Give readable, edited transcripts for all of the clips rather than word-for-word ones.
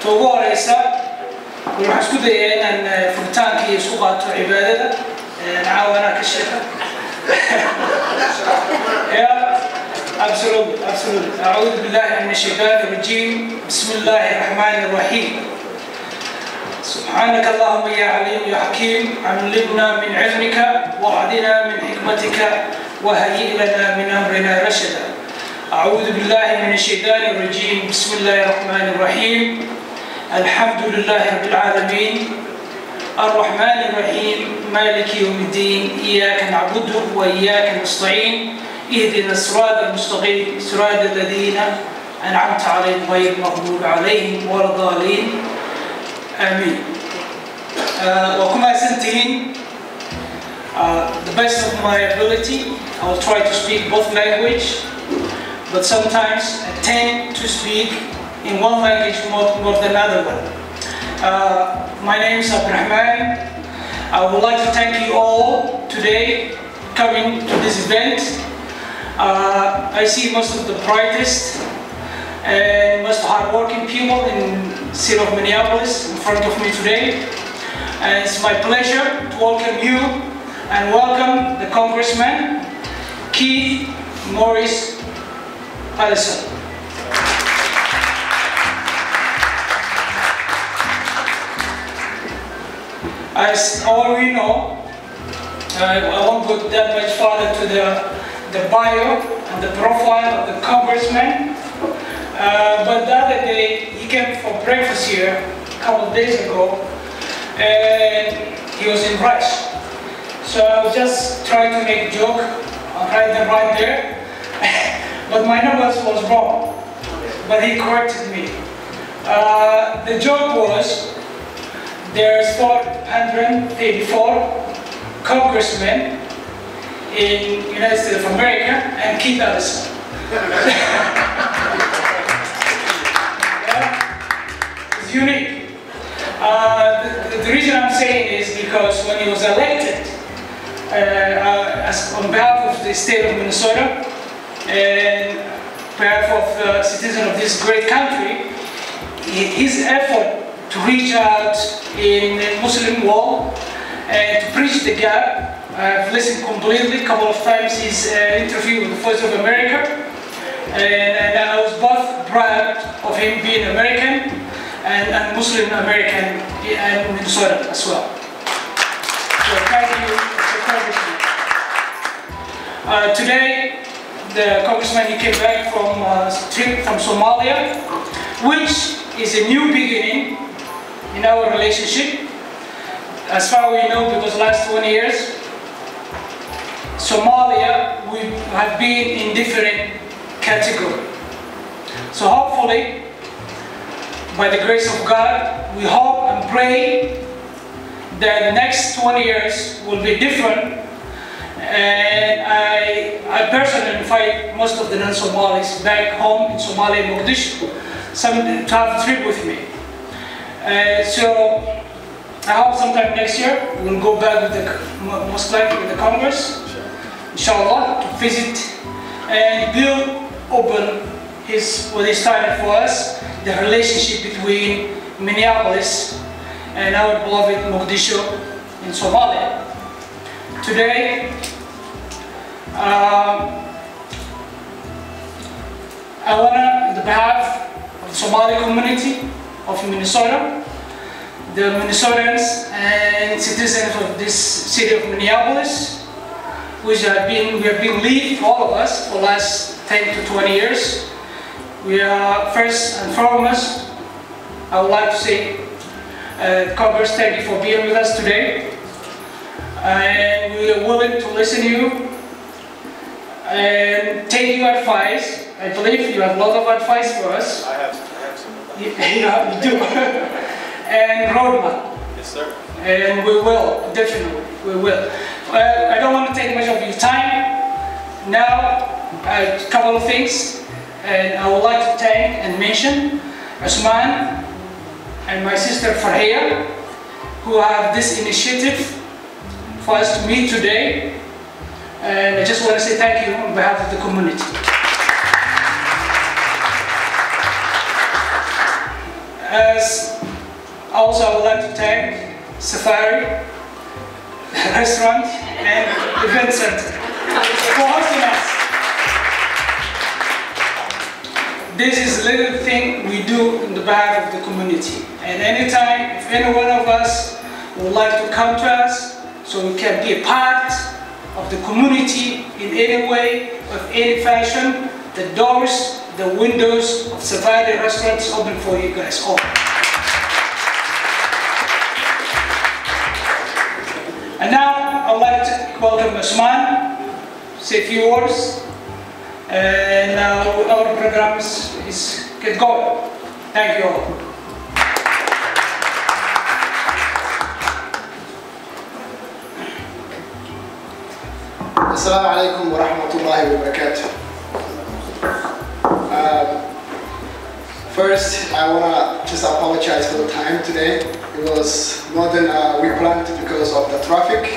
توقع رئيسة والمحسكو دي أن فرطان كي سوقات عبادة نعاونا كالشيخة absolutely أعوذ بالله من الشيطان الرجيم بسم الله الرحمن الرحيم سبحانك اللهم يا عليم يا حكيم علمنا من علمك وعدنا من حكمتك وهيئ لنا من أمرنا رشدا أعوذ بالله من الشيطان الرجيم بسم الله الرحمن الرحيم الحمد لله رب العالمين الرحمن الرحيم مالك يوم الدين إياك نعبد وإياك نستعين اهدنا الصراط المستقيم صراط الذين أنعمت عليهم غير المغضوب عليهم ولا الضالين آمين. وكما سنتين the best of my ability I will try to speak both language, but sometimes I tend to speak in one language more than another one. My name is Abdurrahman. I would like to thank you all today coming to this event. I see most of the brightest and most hardworking people in the city of Minneapolis in front of me today. And it's my pleasure to welcome you and welcome the Congressman Keith Ellison. As all we know, I won't go that much further to the bio and the profile of the congressman, but the other day he came for breakfast here a couple of days ago, and he was in rush. So I was just trying to make a joke right there, but my numbers was wrong, but he corrected me. The joke was, there's 434 congressmen in the United States of America and Keith Ellison. Yeah? It's unique. The reason I'm saying is because when he was elected on behalf of the state of Minnesota and on behalf of the citizens of this great country, his effort to reach out in the Muslim world and to bridge the gap. I've listened completely a couple of times his interview with the Voice of America, and I was both proud of him being American and Muslim American in Minnesota as well. So thank you, Congressman. Today, the Congressman, he came back from a trip from Somalia, which is a new beginning in our relationship. As far as we know, because last 20 years, Somalia, we have been in different categories. So hopefully, by the grace of God, we hope and pray that the next 20 years will be different. And I personally invite most of the non-Somalis back home in Somalia, Mogadishu, to have a trip with me. So I hope sometime next year we'll go back with most likely with the Congress, inshallah, to visit and open what he started for us, the relationship between Minneapolis and our beloved Mogadishu in Somalia. Today, I want to, on behalf of the Somali community of Minnesota, the Minnesotans and citizens of this city of Minneapolis, which we have been leading, all of us, for the last 10 to 20 years. We are, first and foremost, I would like to say, Congress, thank you for being with us today. And we are willing to listen to you and take your advice. I believe you have a lot of advice for us. I have some. Yeah, you do. And roadmap. Yes, sir. And we will, definitely, we will. I don't want to take much of your time. Now, a couple of things, and I would like to thank and mention Usman and my sister Farhia, who have this initiative for us to meet today. And I just want to say thank you on behalf of the community. Also, I would like to thank Safari Restaurant and Event Center for hosting us. This is a little thing we do in the behalf of the community. And anytime, if any one of us would like to come to us, so we can be a part of the community in any way, of any fashion, the doors, the windows of Safari Restaurant is open for you guys all. And now, I would like to welcome Usman, say a few words, and our program is get going. Thank you all. Assalamu alaikum wa rahmatullahi wa barakatuh. First, I want to just apologize for the time today. It was more than we planned because of the traffic.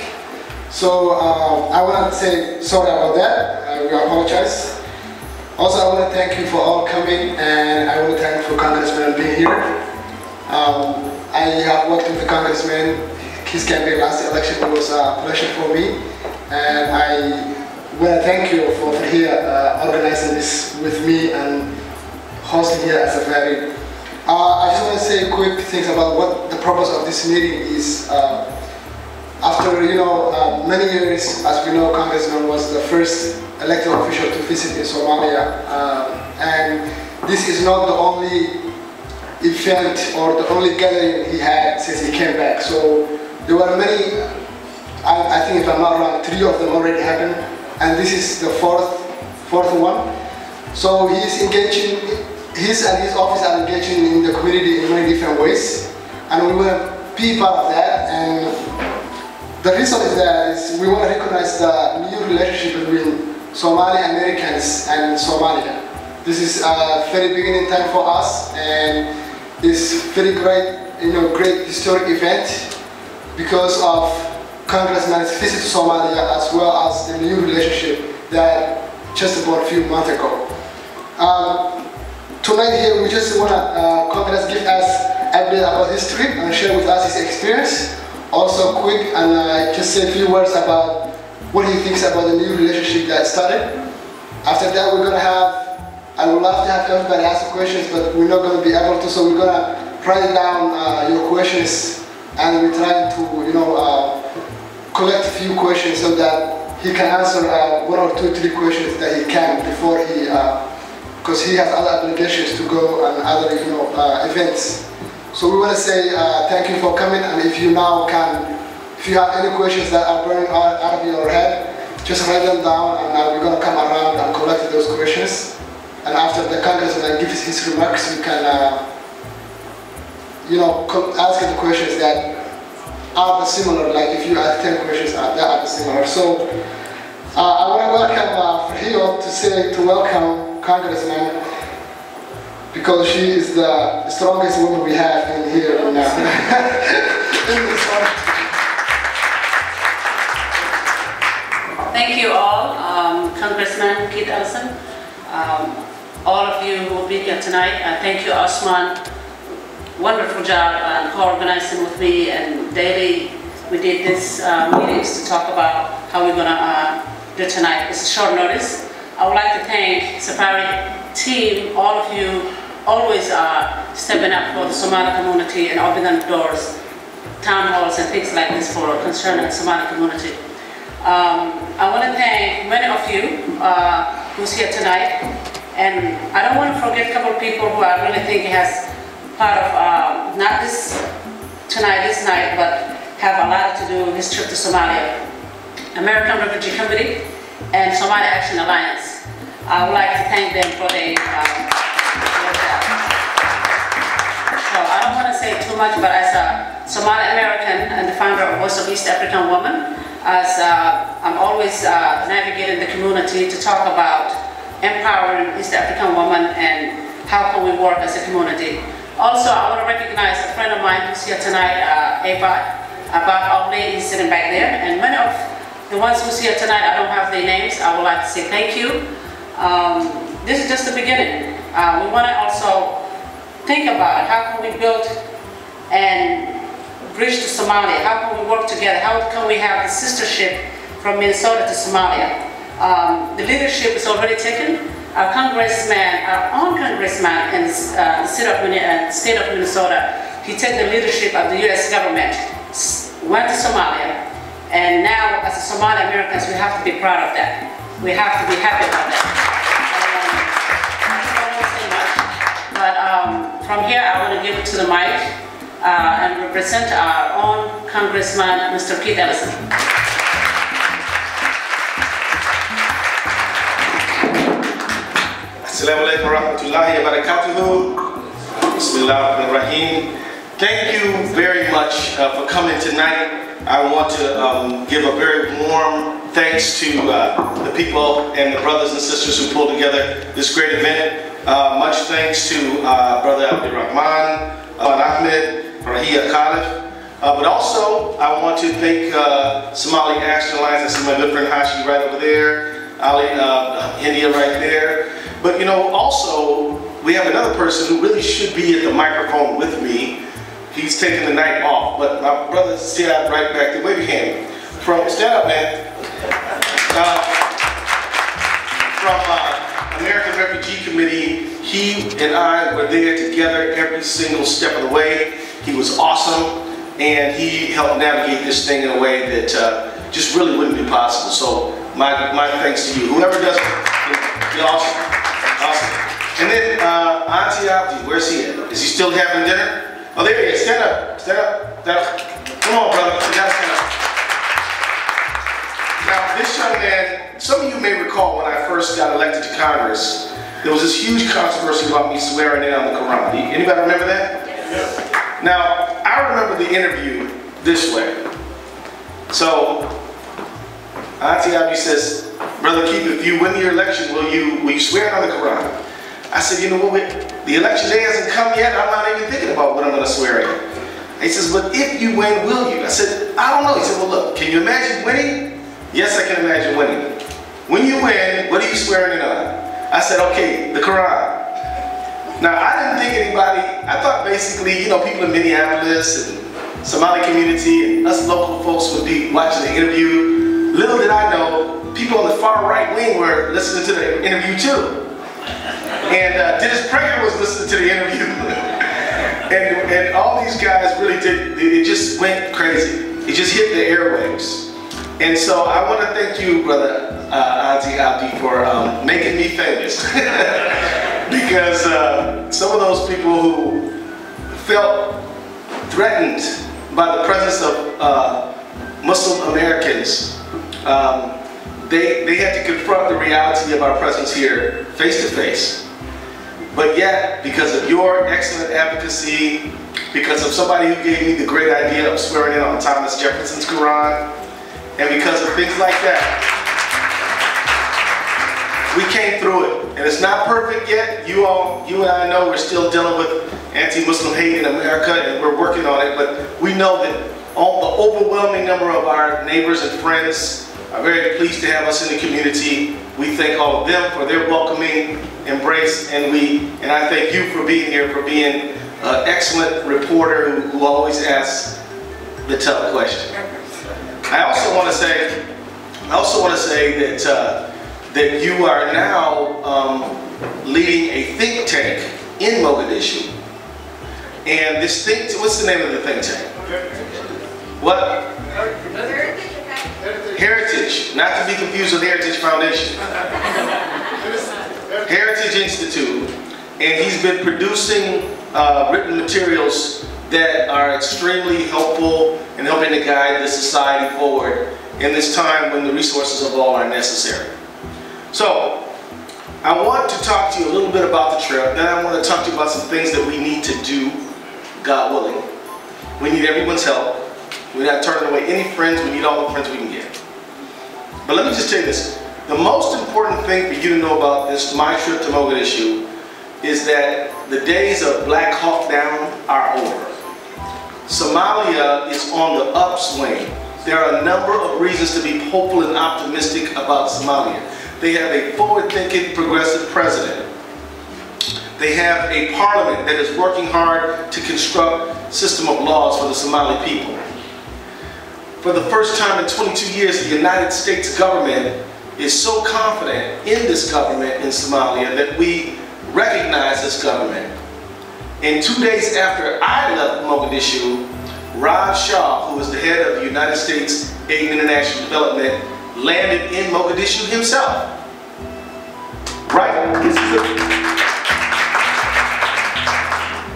So I want to say sorry about that. We apologize. Also, I want to thank you for all coming, and I want to thank for Congressman being here. I have worked with the Congressman. His campaign last election was a pleasure for me, and I want to thank you for here organizing this with me and hosting here as a very. I just want to say quick things about what the purpose of this meeting is. After many years, as we know, Congressman was the first elected official to visit in Somalia, and this is not the only event or the only gathering he had since he came back. So there were many. I think if I'm not wrong, 3 of them already happened, and this is the fourth one. So he's engaging. His and his office are engaging in the community in many different ways, and we want to be part of that. And the reason is that we want to recognize the new relationship between Somali Americans and Somalia. This is a very beginning time for us, and it's very great, great historic event because of Congressman's visit to Somalia, as well as the new relationship that just about a few months ago. Tonight here, we just want to Congress give us a bit about history and share with us his experience. Also quick, and just say a few words about what he thinks about the new relationship that started. After that, we're going to have, I would love to have everybody ask questions, but we're not going to be able to, so we're going to write down your questions, and we're trying to, collect a few questions so that he can answer 1 or 2, 3 questions that he can before he, because he has other obligations to go and other, events. So we want to say thank you for coming, and if you now can, if you have any questions that are burning out of your head, just write them down, and we're going to come around and collect those questions. And after the Congressman gives his remarks, we can, ask the questions that are similar, like if you ask 10 questions that are similar. So I want to welcome Fahio to welcome Congressman, because she is the strongest woman we have in here in this one. Thank you all, Congressman Keith Ellison, all of you who will be here tonight. Thank you, Usman. Wonderful job co-organizing with me, and daily we did this meetings to talk about how we're going to do tonight. It's a short notice. I would like to thank Safari team, all of you, always stepping up for the Somali community and opening doors, town halls and things like this for concerning the Somali community. I want to thank many of you who's here tonight, and I don't want to forget a couple of people who I really think has part of, not this night, but have a lot to do with this trip to Somalia. American Refugee Committee and Somali Action Alliance. I would like to thank them for their work. So I don't want to say too much, but as a Somali American and the founder of Voice of East African Women, as I'm always navigating the community to talk about empowering East African women and how can we work as a community. Also, I want to recognize a friend of mine who's here tonight, Abba Obley, is sitting back there, and many of the ones who's here tonight, I don't have their names. I would like to say thank you. This is just the beginning. We want to also think about how can we build and bridge to Somalia? How can we work together? How can we have the sistership from Minnesota to Somalia? The leadership is already taken. Our congressman, our own congressman in the state of Minnesota, he took the leadership of the U.S. government, went to Somalia, and now as a Somali Americans, we have to be proud of that. We have to be happy about that. I don't want to say much, but from here I want to give it to the mic and represent our own Congressman, Mr. Keith Ellison. Assalamu alaikum warahmatullahi wabarakatuh. Bismillahirrahmanirrahim. Thank you very much for coming tonight. I want to give a very warm thanks to the people and the brothers and sisters who pulled together this great event. Much thanks to Brother Abdurrahman, Ahmed, Rahia Khalif. But also, I want to thank Somali Action Alliance. I see my good friend Hashi right over there, Ali, India right there. But you know, also, we have another person who really should be at the microphone with me. He's taking the night off, but my brother Siad right back there. Wave your hand. Stand up, man. From American Refugee Committee, he and I were there together every single step of the way. He was awesome, and he helped navigate this thing in a way that just really wouldn't be possible. So my thanks to you. Whoever does it, you're awesome. Awesome. And then Auntie Abdi, where's he at? Is he still having dinner? Oh, there he is. Stand up. Stand up. Stand up. Come on, brother. You gotta stand up. Now, this young man, some of you may recall when I first got elected to Congress, there was this huge controversy about me swearing in on the Quran. Anybody remember that? Yes. Now, I remember the interview this way. So, Auntie Abdi says, Brother Keith, if you win your election, will you swear on the Quran? I said, you know what, the election day hasn't come yet, I'm not even thinking about what I'm going to swear in. He says, but if you win, will you? I said, I don't know. He said, well look, can you imagine winning? Yes, I can imagine winning. When you win, what are you swearing in on? I said, okay, the Quran. Now, I didn't think anybody, I thought basically, you know, people in Minneapolis and Somali community and us local folks would be watching the interview. Little did I know, people on the far right wing were listening to the interview too. And Dennis Prager was listening to the interview. and all these guys really did, it just went crazy. It just hit the airwaves. And so I want to thank you, Brother Auntie Abdi, for making me famous. Because some of those people who felt threatened by the presence of Muslim Americans, they had to confront the reality of our presence here face to face. But yet, because of your excellent advocacy, because of somebody who gave me the great idea of swearing in on Thomas Jefferson's Quran, and because of things like that, we came through it. And it's not perfect yet. You and I know we're still dealing with anti-Muslim hate in America, and we're working on it, but we know that the overwhelming number of our neighbors and friends are very pleased to have us in the community. We thank all of them for their welcoming embrace, and I thank you for being here, for being an excellent reporter who always asks the tough question. I also want to say that you are now leading a think tank in Mogadishu, and this what's the name of the think tank? What? Heritage, not to be confused with Heritage Foundation. Heritage Institute, and he's been producing written materials that are extremely helpful in helping to guide the society forward in this time when the resources of all are necessary. So, I want to talk to you a little bit about the trip, then I want to talk to you about some things that we need to do, God willing. We need everyone's help. We're not turning away any friends, we need all the friends we can get. But let me just tell you this, the most important thing for you to know about my trip to Mogadishu is that the days of Black Hawk Down are over. Somalia is on the upswing. There are a number of reasons to be hopeful and optimistic about Somalia. They have a forward-thinking, progressive president. They have a parliament that is working hard to construct a system of laws for the Somali people. For the first time in 22 years, the United States government is so confident in this government in Somalia that we recognize this government. And 2 days after I left Mogadishu, Raj Shah, who is the head of the United States Aid and International Development, landed in Mogadishu himself. Right?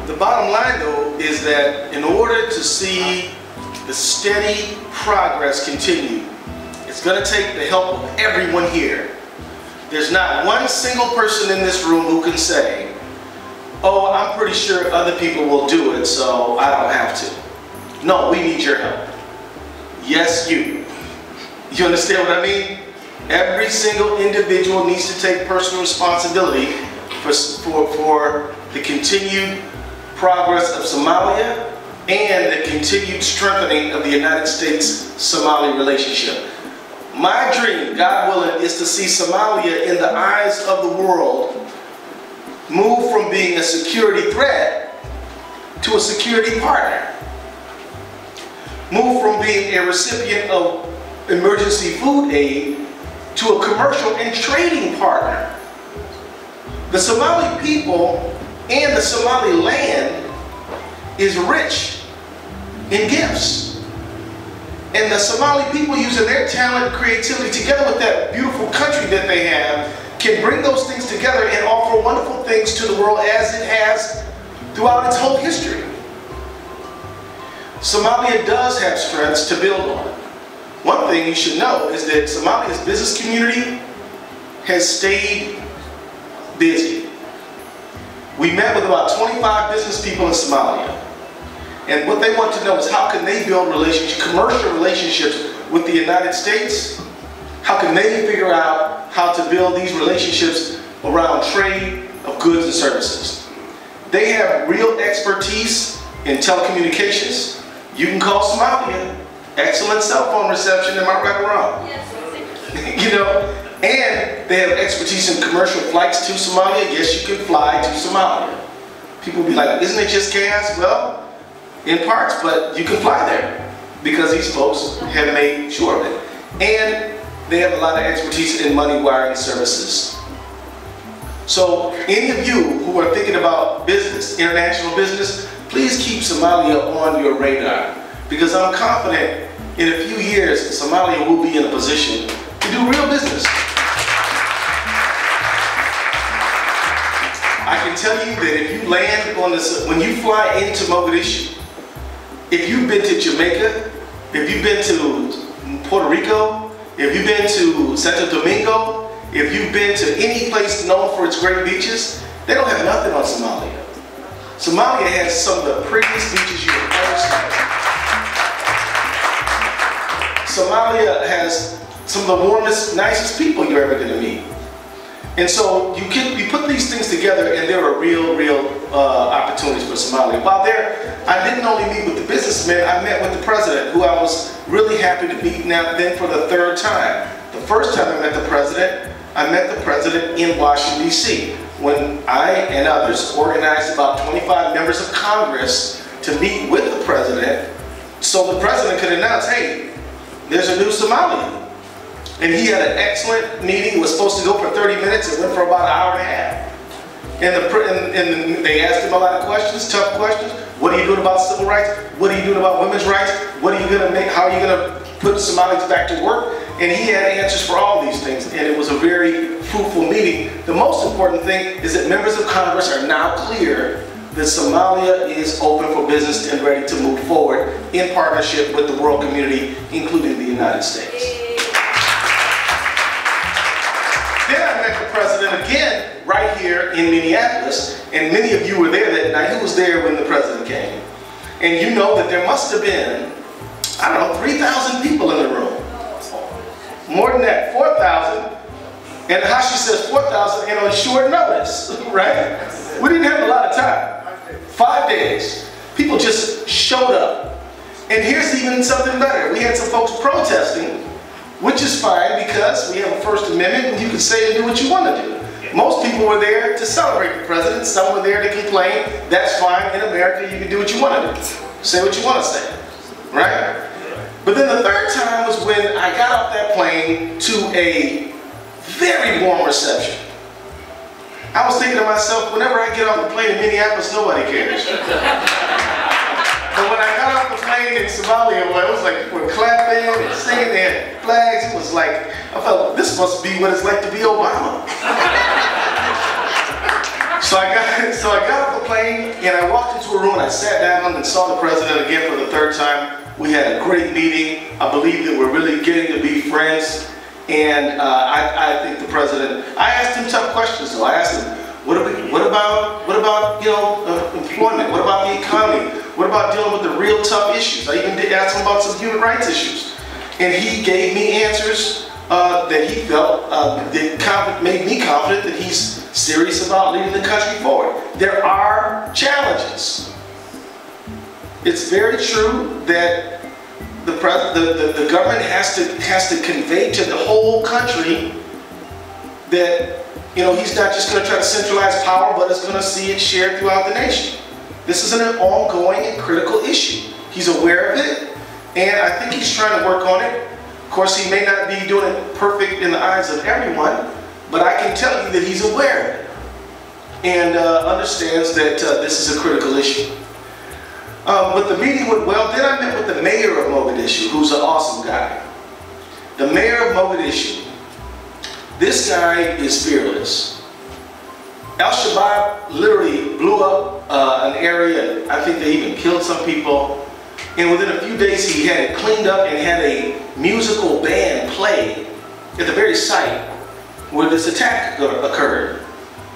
The bottom line, though, is that in order to see the steady progress continue, it's going to take the help of everyone here. There's not one single person in this room who can say, oh, I'm pretty sure other people will do it, so I don't have to. No, we need your help. Yes, you. You understand what I mean? Every single individual needs to take personal responsibility for the continued progress of Somalia and the continued strengthening of the United States-Somali relationship. My dream, God willing, is to see Somalia in the eyes of the world move from being a security threat to a security partner. Move from being a recipient of emergency food aid to a commercial and trading partner. The Somali people and the Somali land is rich in gifts. And the Somali people, using their talent and creativity together with that beautiful country that they have, can bring those things together and offer wonderful things to the world as it has throughout its whole history. Somalia does have strengths to build on. One thing you should know is that Somalia's business community has stayed busy. We met with about 25 business people in Somalia. And what they want to know is how can they build commercial relationships with the United States? How can they figure out how to build these relationships around trade of goods and services? They have real expertise in telecommunications. You can call Somalia. Excellent cell phone reception, am I right or wrong? Yes. You know, and they have expertise in commercial flights to Somalia. Yes, you can fly to Somalia. People be like, isn't it just gas? Well, in parts, but you can fly there because these folks have made sure of it. And they have a lot of expertise in money wiring services. So any of you who are thinking about business, international business, please keep Somalia on your radar, because I'm confident in a few years Somalia will be in a position to do real business. I can tell you that if you land on this, when you fly into Mogadishu, if you've been to Jamaica, if you've been to Puerto Rico, if you've been to Santo Domingo, if you've been to any place known for its great beaches, they don't have nothing on Somalia. Somalia has some of the prettiest beaches you have ever seen. Somalia has some of the warmest, nicest people you're ever going to meet. And so you put these things together, and there are real opportunities for Somalia. While there, I didn't only meet with the businessmen, I met with the president, who I was really happy to meet then for the third time. The first time I met the president in Washington, D.C., when I and others organized about 25 members of Congress to meet with the president, so the president could announce, hey, there's a new Somalian. And he had an excellent meeting. It was supposed to go for 30 minutes. It went for about an hour and a half. And they asked him a lot of questions, tough questions. What are you doing about civil rights? What are you doing about women's rights? What are you going to make? How are you going to put Somalis back to work? And he had answers for all these things. And it was a very fruitful meeting. The most important thing is that members of Congress are now clear that Somalia is open for business and ready to move forward in partnership with the world community, including the United States. Then I met the president again right here in Minneapolis, and many of you were there that night. Who was there when the president came? And you know that there must have been, I don't know, 3,000 people in the room. More than that, 4,000. And Hashi says 4,000 and on short notice, right? We didn't have a lot of time. 5 days. People just showed up. And here's even something better. We had some folks protesting, which is fine because we have a First Amendment and you can say and do what you want to do. Most people were there to celebrate the president. Some were there to complain. That's fine. In America, you can do what you want to do. Say what you want to say, right? But then the third time was when I got off that plane to a very warm reception. I was thinking to myself, whenever I get off the plane in Minneapolis, nobody cares. But when I got off the plane in Soomaaliya, well, it was like people were clapping and singing, they had flags. It was like, I felt this must be what it's like to be Obama. So I got off the plane and I walked into a room and I sat down and saw the president again for the third time. We had a great meeting. I believe that we're really getting to be friends. And I think the president, I asked him tough questions though. I asked him, what about employment? What about the economy? What about dealing with the real tough issues? I even did ask him about some human rights issues. And he gave me answers that he felt that made me confident that he's serious about leading the country forward. There are challenges. It's very true that the government has to convey to the whole country that he's not just going to try to centralize power, but is going to see it shared throughout the nation. This is an ongoing and critical issue. He's aware of it, and I think he's trying to work on it. Of course, he may not be doing it perfect in the eyes of everyone, but I can tell you that he's aware of it and understands that this is a critical issue. But the meeting went well. Then I met with the mayor of Mogadishu, who's an awesome guy. The mayor of Mogadishu. This guy is fearless. Al-Shabaab literally blew up an area. I think they even killed some people. And within a few days, he had it cleaned up and had a musical band play at the very site where this attack occurred,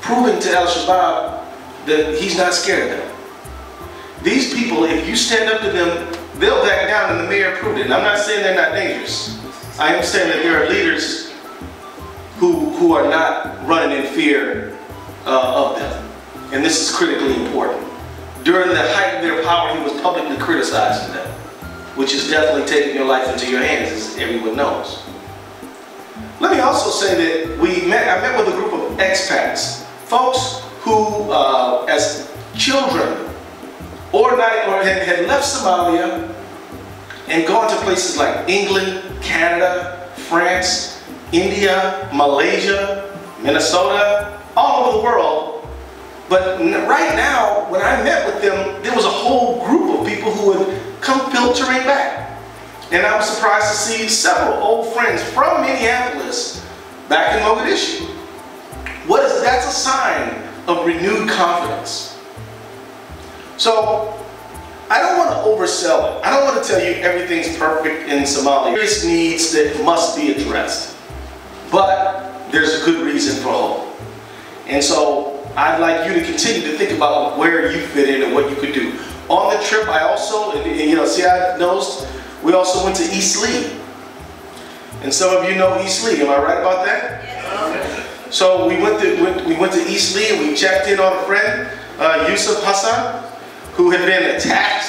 proving to Al-Shabaab that he's not scared of them. These people, if you stand up to them, they'll back down, and the mayor proved it. And I'm not saying they're not dangerous. I am saying that there are leaders who are not running in fear of them. And this is critically important. During the height of their power, he was publicly criticizing them, which is definitely taking your life into your hands, as everyone knows. Let me also say that I met with a group of expats, folks who, as children, had left Somalia and gone to places like England, Canada, France, India, Malaysia, Minnesota, all over the world. But right now, when I met with them, there was a whole group of people who had come filtering back. And I was surprised to see several old friends from Minneapolis back in Mogadishu. That's a sign of renewed confidence. So, I don't want to oversell it. I don't want to tell you everything's perfect in Somalia. There's needs that must be addressed. But there's a good reason for hope. And so, I'd like you to continue to think about where you fit in and what you could do. On the trip, I also, see, I noticed we also went to East Lee. And some of you know East Lee. Am I right about that? Yes. So we went to East Lee and we checked in on a friend, Yusuf Hassan, who had been attacked,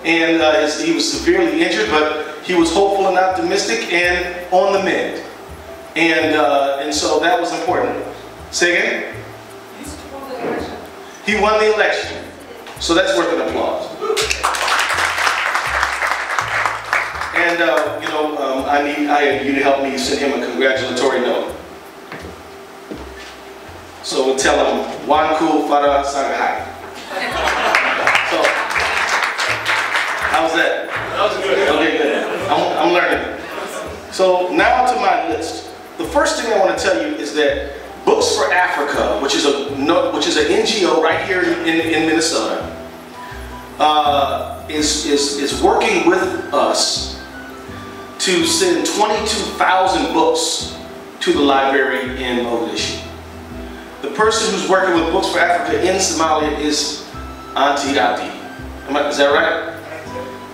and he was severely injured, but he was hopeful and optimistic and on the mend. And so that was important. Say again? He won the election. So that's worth an applause. And I need you to help me send him a congratulatory note. So we'll tell him, Wanku Fara Sangahai. So, how's that? That was good. Okay, good. I'm learning. So now to my list. The first thing I want to tell you is that Books for Africa, which is an NGO right here in Minnesota, is working with us to send 22,000 books to the library in Mogadishu. The person who's working with Books for Africa in Somalia is Auntie Ati. Is that right?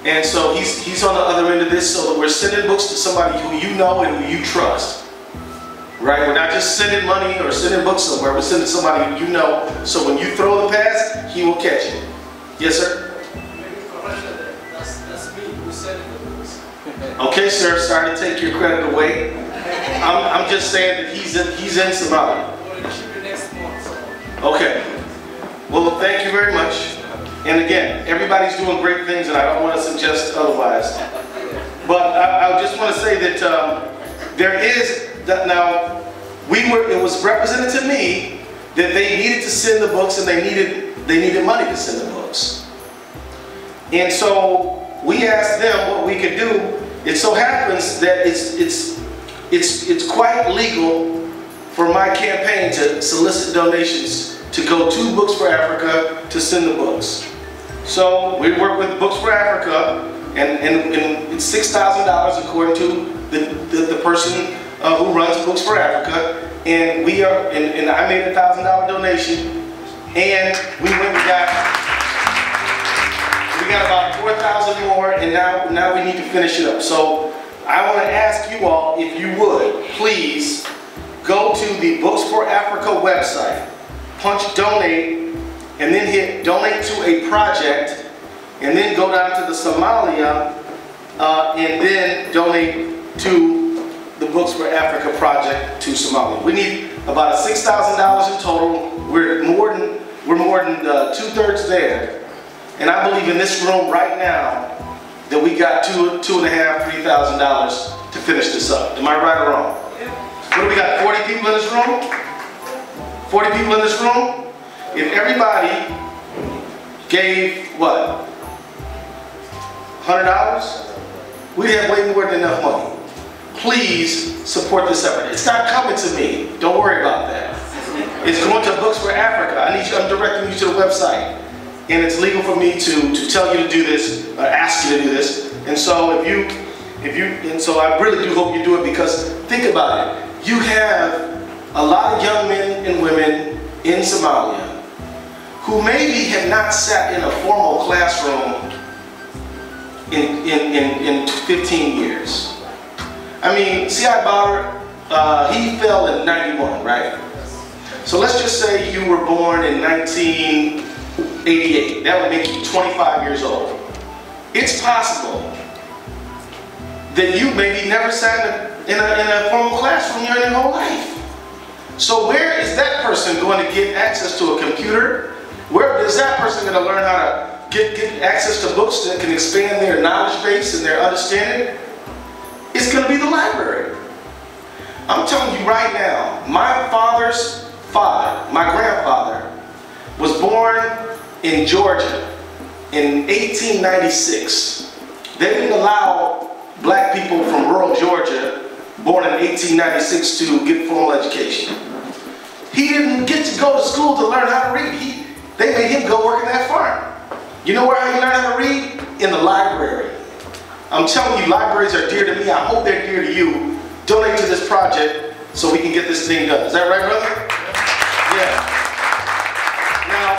And so he's on the other end of this, so that we're sending books to somebody who you know and who you trust. Right? We're not just sending money or sending books somewhere. We're sending somebody who you know, so when you throw the pass, he will catch it. Yes, sir? That's me who sending the books. Okay, sir. Sorry to take your credit away. I'm just saying that he's in Somalia. Well, you should be next Okay. Well, thank you very much. And again, everybody's doing great things, and I don't want to suggest otherwise. But I just want to say that there is that now. It was represented to me that they needed to send the books, and they needed money to send the books. And so we asked them what we could do. It so happens that it's quite legal for my campaign to solicit donations to go to Books for Africa to send the books. So we work with Books for Africa, and it's $6,000 according to the person who runs Books for Africa. And we are, and I made a $1,000 donation, and we went and we got about 4,000 more, and now we need to finish it up. So I want to ask you all, if you would, please go to the Books for Africa website, punch donate, and then hit donate to a project, and then go down to the Soomaaliya, and then donate to the Books for Africa project to Somalia. We need about $6,000 in total. We're more than 2/3 there, and I believe in this room right now that we got $2,500, $3,000 to finish this up. Am I right or wrong? What do we got? 40 people in this room? 40 people in this room? If everybody gave what? $100? We'd have way more than enough money. Please support this effort. It's not coming to me. Don't worry about that. It's going to Books for Africa. I'm directing you to the website. And it's legal for me to tell you to do this, or ask you to do this. And so so I really do hope you do it, because think about it. You have a lot of young men and women in Somalia who maybe have not sat in a formal classroom in 15 years. I mean, C.I. Bauer, he fell in 91, right? So let's just say you were born in 1988. That would make you 25 years old. It's possible that you maybe never sat in a formal classroom your whole life. So where is that person going to get access to a computer? Where is that person going to learn how to get access to books that can expand their knowledge base and their understanding? It's going to be the library. I'm telling you right now, my father's father, my grandfather, was born in Georgia in 1896. They didn't allow black people from rural Georgia born in 1896 to get formal education. He didn't get to go to school to learn how to read. They made him go work in that farm. You know where he learned how to read? In the library. I'm telling you, libraries are dear to me. I hope they're dear to you. Donate to this project so we can get this thing done. Is that right, brother? Yeah. Now,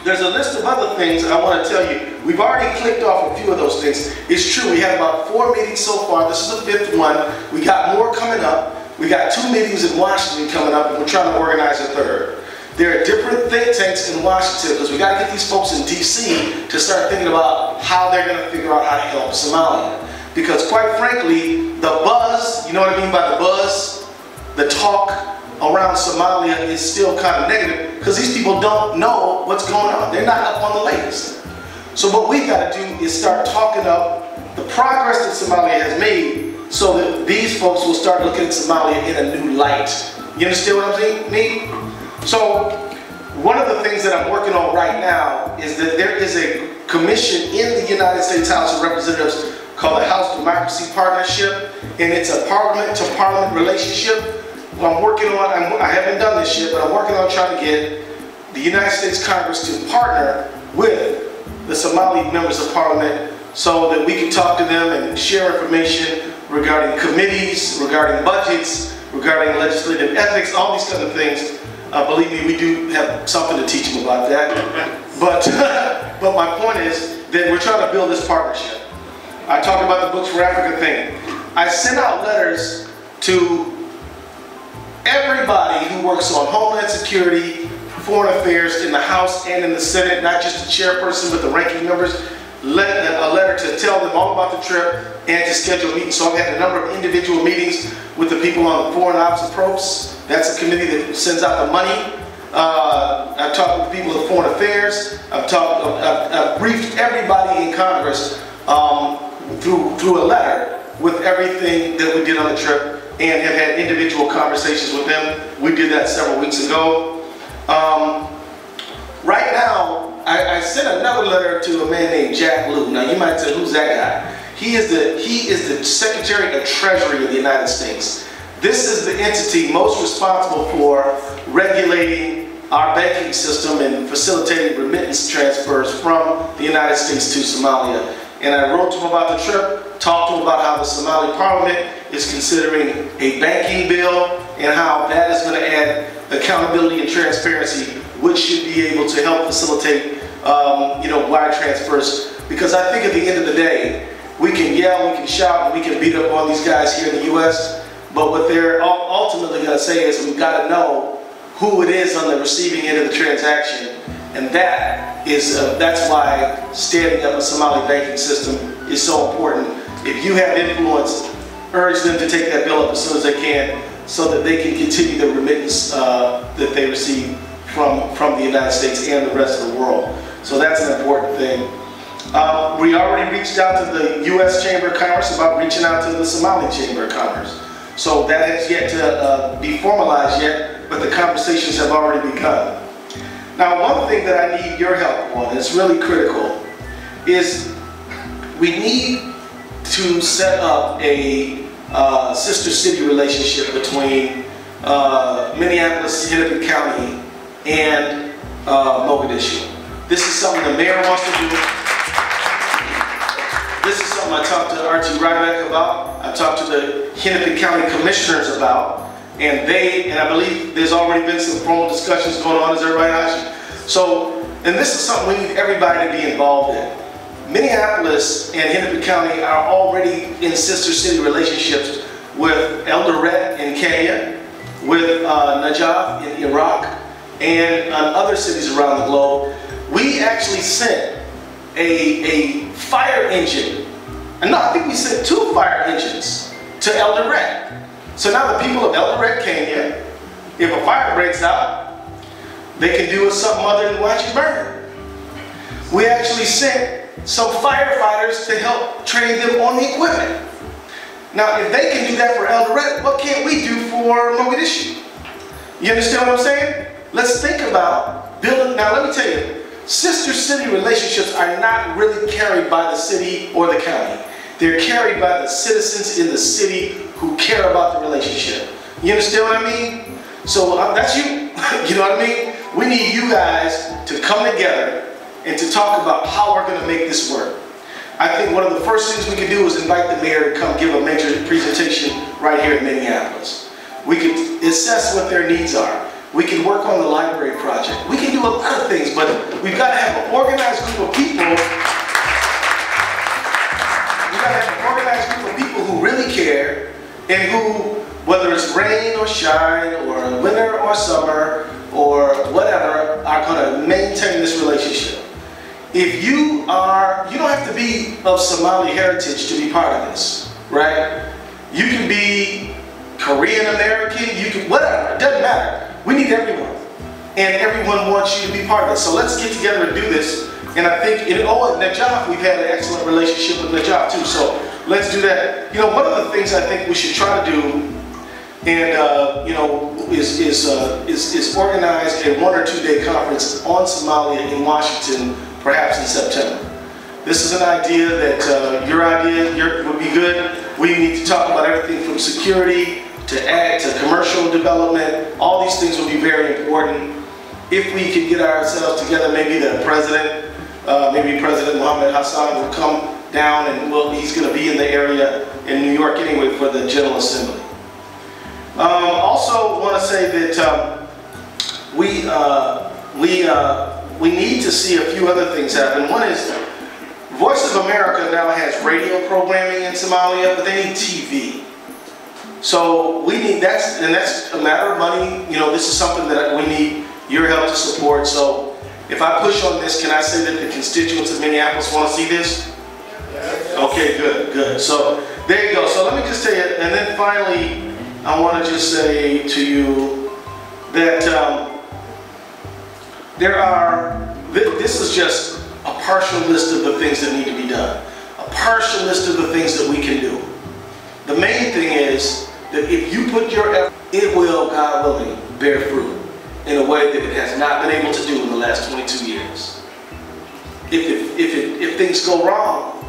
there's a list of other things I want to tell you. We've already clicked off a few of those things. It's true, we had about 4 meetings so far. This is the 5th one. We got more coming up. We got 2 meetings in Washington coming up, and we're trying to organize a 3rd. There are different think tanks in Washington, because we got to get these folks in DC to start thinking about how they're going to figure out how to help Somalia. Because quite frankly, the buzz, you know what I mean by the buzz? The talk around Somalia is still kind of negative, because these people don't know what's going on. They're not up on the latest. So what we've got to do is start talking up the progress that Somalia has made, so that these folks will start looking at Somalia in a new light. You understand what I'm saying? So one of the things that I'm working on right now is that there is a commission in the United States House of Representatives called the House Democracy Partnership, and it's a parliament-to-parliament relationship. What I'm working on, I haven't done this yet, but I'm working on trying to get the United States Congress to partner with the Somali members of parliament so that we can talk to them and share information regarding committees, regarding budgets, regarding legislative ethics, all these kind of things. Believe me, we do have something to teach them about that. But my point is that we're trying to build this partnership. I talked about the Books for Africa thing. I sent out letters to everybody who works on Homeland Security, Foreign Affairs in the House and in the Senate, not just the chairperson, but the ranking members, a letter to tell them all about the trip and to schedule meetings. So I've had a number of individual meetings with the people on the Foreign Ops Approach. That's a committee that sends out the money I've talked with people in foreign affairs. I've briefed everybody in Congress through a letter with everything that we did on the trip, and have had individual conversations with them. We did that several weeks ago. Right now, I sent another letter to a man named Jack Lew. Now you might say, who's that guy? He is the Secretary of Treasury of the United States. This is the entity most responsible for regulating our banking system and facilitating remittance transfers from the United States to Somalia. And I wrote to him about the trip, talked to him about how the Somali Parliament is considering a banking bill and how that is going to add accountability and transparency, which should be able to help facilitate wire transfers. Because I think at the end of the day, we can yell, we can shout, and we can beat up on these guys here in the U.S., but what they're ultimately going to say is we've got to know who it is on the receiving end of the transaction, and that's why standing up a Somali banking system is so important. If you have influence, urge them to take that bill up as soon as they can, so that they can continue the remittance that they receive from the United States and the rest of the world. So that's an important thing. We already reached out to the U.S. Chamber of Commerce about reaching out to the Somali Chamber of Commerce. So that has yet to be formalized yet, but the conversations have already begun. Now, one thing that I need your help on, it's really critical, is we need to set up a sister city relationship between Minneapolis, Hennepin County, and Mogadishu. This is something the mayor wants to do. This is something I talked to Archie Ryback about. I talked to the Hennepin County commissioners about, and I believe there's already been some formal discussions going on. Is that right, Archie? So, and this is something we need everybody to be involved in. Minneapolis and Hennepin County are already in sister city relationships with Eldoret in Kenya, with Najaf in Iraq, and other cities around the globe. We actually sent a fire engine, and no, I think we sent 2 fire engines to Eldoret. So now the people of Eldoret, Kenya, if a fire breaks out, they can do something other than watch it burn. We actually sent some firefighters to help train them on the equipment. Now, if they can do that for Eldoret, what can't we do for Mogadishu? You understand what I'm saying? Let's think about building. Now, let me tell you, sister city relationships are not really carried by the city or the county. They're carried by the citizens in the city who care about the relationship. You understand what I mean? So that's you. You know what I mean? We need you guys to come together and to talk about how we're going to make this work. I think one of the first things we can do is invite the mayor to come give a major presentation right here in Minneapolis. We can assess what their needs are. We can work on the library project. We can do a lot of things, but we've got to have an organized group of people. We've got to have an organized group of people who really care, and who, whether it's rain or shine, or winter or summer, or whatever, are going to maintain this relationship. If you don't have to be of Somali heritage to be part of this, right? You can be Korean American, you can, whatever, it doesn't matter. We need everyone, and everyone wants you to be part of it. So let's get together and do this. And I think, at Najaf, we've had an excellent relationship with Najaf too. So let's do that. One of the things I think we should try to do, and is organize a 1 or 2 day conference on Somalia in Washington, perhaps in September. This is an idea that your idea would be good. We need to talk about everything from security to ag to commercial development. All these things will be very important. If we could get ourselves together, maybe the president, maybe President Mohammed Hassan will come down, and he's going to be in the area in New York anyway for the General Assembly. Also want to say that we need to see a few other things happen. One is Voice of America now has radio programming in Somalia, but they need TV. So we need that's a matter of money. This is something that we need your help to support. So if I push on this, can I say that the constituents of Minneapolis want to see this? Okay, good. So there you go. So let me just tell you, and then finally, I want to just say to you that This is just a partial list of the things that need to be done. A partial list of the things that we can do. The main thing is that if you put your effort, it will, God willing, bear fruit in a way that it has not been able to do in the last 22 years. If things go wrong,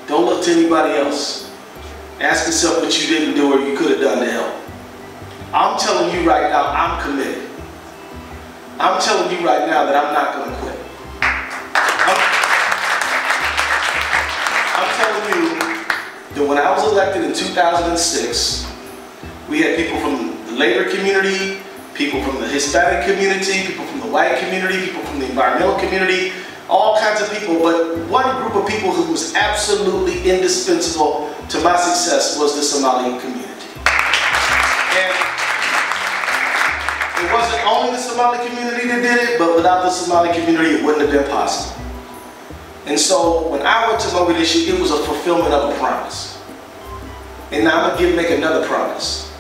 don't look to anybody else. Ask yourself what you didn't do or you could have done to help. I'm telling you right now, I'm committed. I'm telling you right now that I'm not going to quit. I'm telling you that when I was elected in 2006, we had people from the labor community, people from the Hispanic community, people from the white community, people from the environmental community, all kinds of people, but one group of people who was absolutely indispensable to my success was the Somali community. And it wasn't only the Somali community that did it, but without the Somali community, it wouldn't have been possible. And so when I went to Mogadishu, it was a fulfillment of a promise. And now I'm going to make another promise.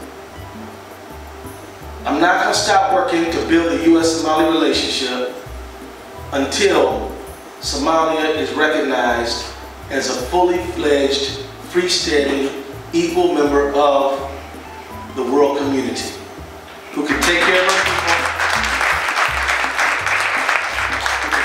I'm not going to stop working to build the U.S.-Somali relationship until Somalia is recognized as a fully fledged, freestanding, equal member of the world community who can take care of our people,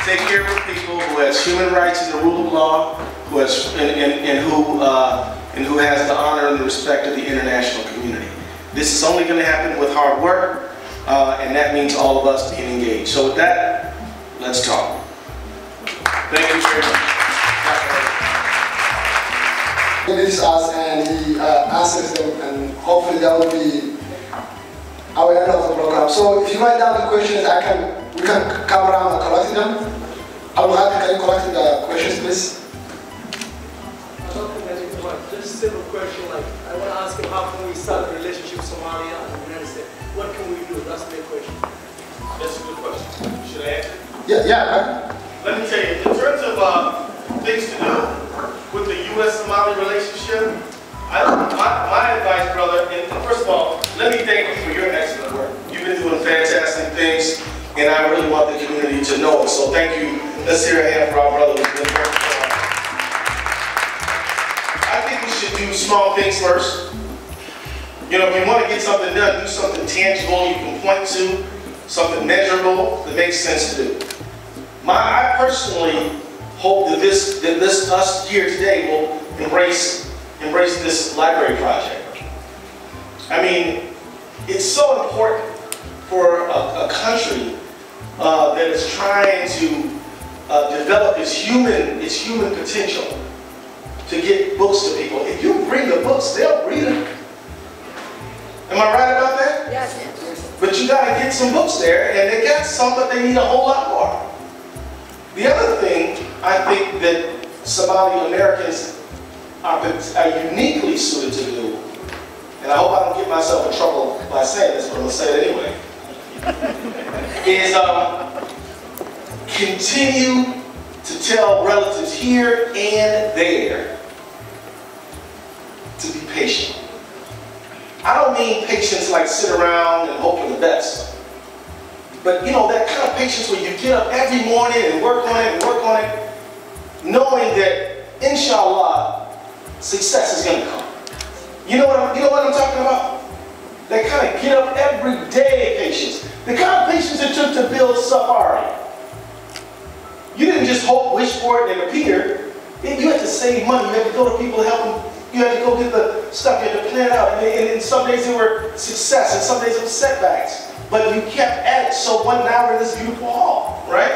take care of our people, who has human rights and the rule of law, who has and who has the honor and the respect of the international community. This is only going to happen with hard work, and that means all of us being engaged. So with that, let's talk. Thank you very much. He visits us and he answers them, and hopefully that will be our end of the program. So if you write down the questions, we can come around and collect them. I will have you collect the questions, please. I don't think that's too much. Just a simple question, like, I want to ask him how can we start a relationship with Somalia and the United States? What can we do? That's the big question. That's a good question. Should I answer? Yeah. Let me tell you, in terms of things to do with the U.S.-Somali relationship, my advice, brother, and first of all, let me thank you for your excellent work. You've been doing fantastic things, and I really want the community to know it. So thank you. Let's hear a hand for our brother who's been working hard. I think we should do small things first. You know, if you want to get something done, do something tangible you can point to, something measurable that makes sense to do. I personally hope that us here today will embrace this library project. I mean, it's so important for a country that is trying to develop its human potential to get books to people. If you bring the books, they'll read them. Am I right about that? Yes. But you got to get some books there, and they got some, but they need a whole lot more. The other thing I think that Somali Americans are uniquely suited to do, and I hope I don't get myself in trouble by saying this, but I'm going to say it anyway, is continue to tell relatives here and there to be patient. I don't mean patience like sit around and hope for the best. But you know, that kind of patience where you get up every morning and work on it, knowing that, inshallah, success is going to come. You know what I'm talking about? That kind of get up every day patience. The kind of patience it took to build Safari. You didn't just hope, wish for it, and appear. You had to save money. You had to go to people to help them. You had to go get the stuff. You had to plan it out. And some days there were success, and some days there were setbacks. But you kept at it, so now we're in this beautiful hall, right?